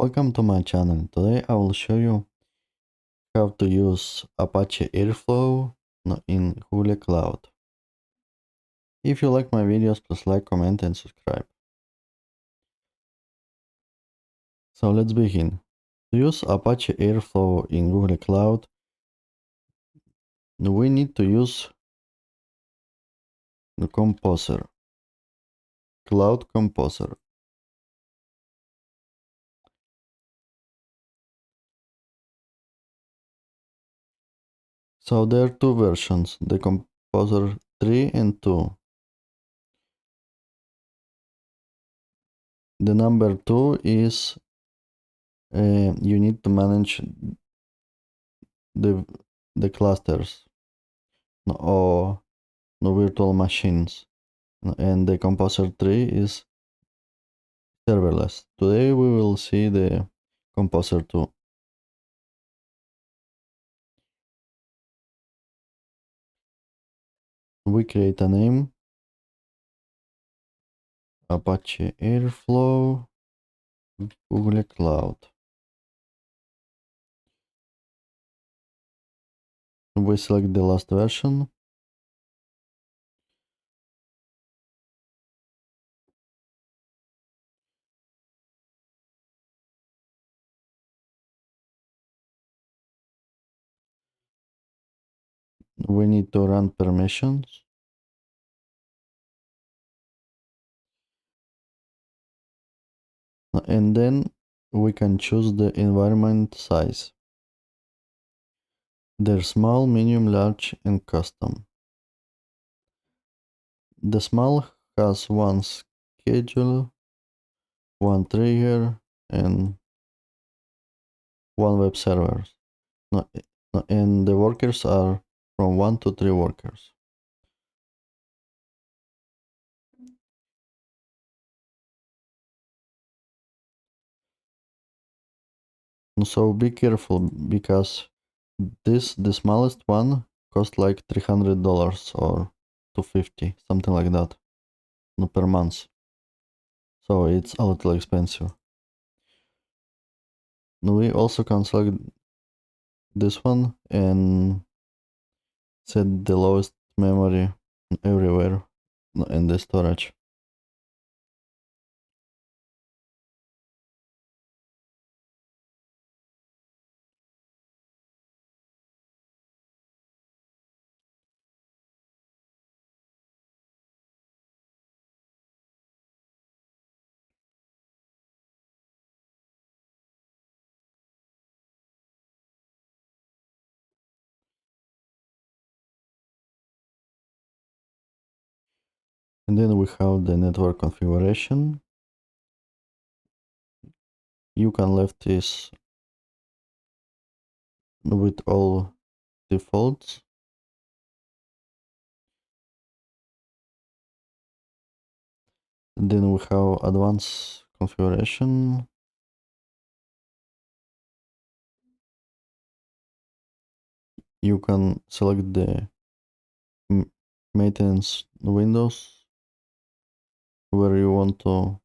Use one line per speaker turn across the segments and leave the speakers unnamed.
Welcome to my channel. Today I will show you how to use Apache Airflow in Google Cloud. If you like my videos, please like, comment and subscribe. So let's begin. To use Apache Airflow in Google Cloud, we need to use the Composer, Cloud Composer. So there are two versions, the Composer 3 and 2. The number 2 is you need to manage the, the clusters or the virtual machines, and the Composer 3 is serverless. Today we will see the Composer 2. We create a name, Apache Airflow, Google Cloud. We select the last version. We need to run permissions. And then we can choose the environment size. There's small, medium, large, and custom. The small has one schedule, one trigger, and one web server. And the workers are from 1 to 3 workers. So be careful because the smallest one costs like $300 or $250, something like that, per month. So it's a little expensive. We also can select this one and set the lowest memory everywhere in the storage. And then we have the network configuration. You can leave this with all defaults. Then we have advanced configuration. You can select the maintenance windows where you want to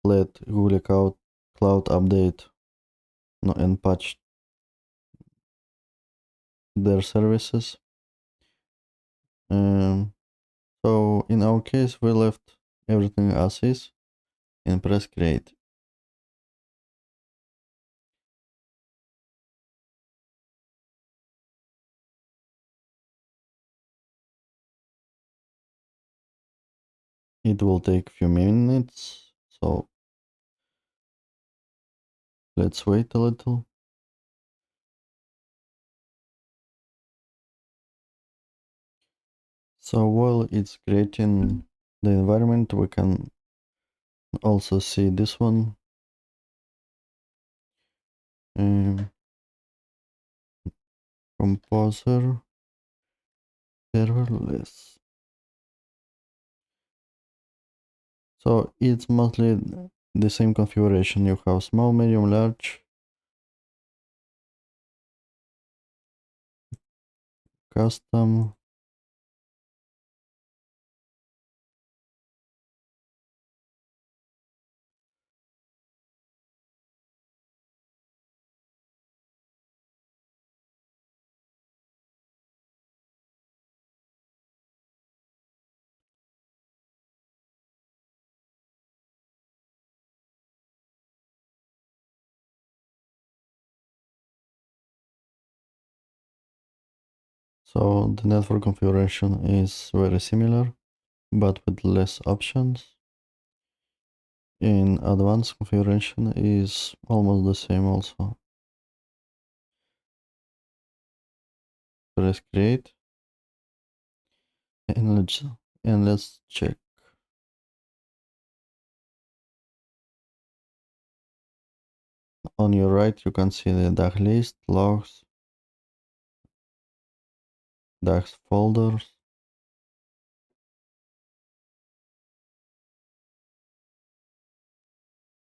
let Google Cloud update and patch their services. So in our case, we left everything as is and press create. It will take a few minutes, so let's wait a little. So while it's creating the environment, we can also see this one. Composer serverless. So it's mostly the same configuration. You have small, medium, large, custom, So the network configuration is very similar, but with less options. In advanced configuration is almost the same also. Press create and let's check. On your right you can see the DAG list, logs, DAG folders,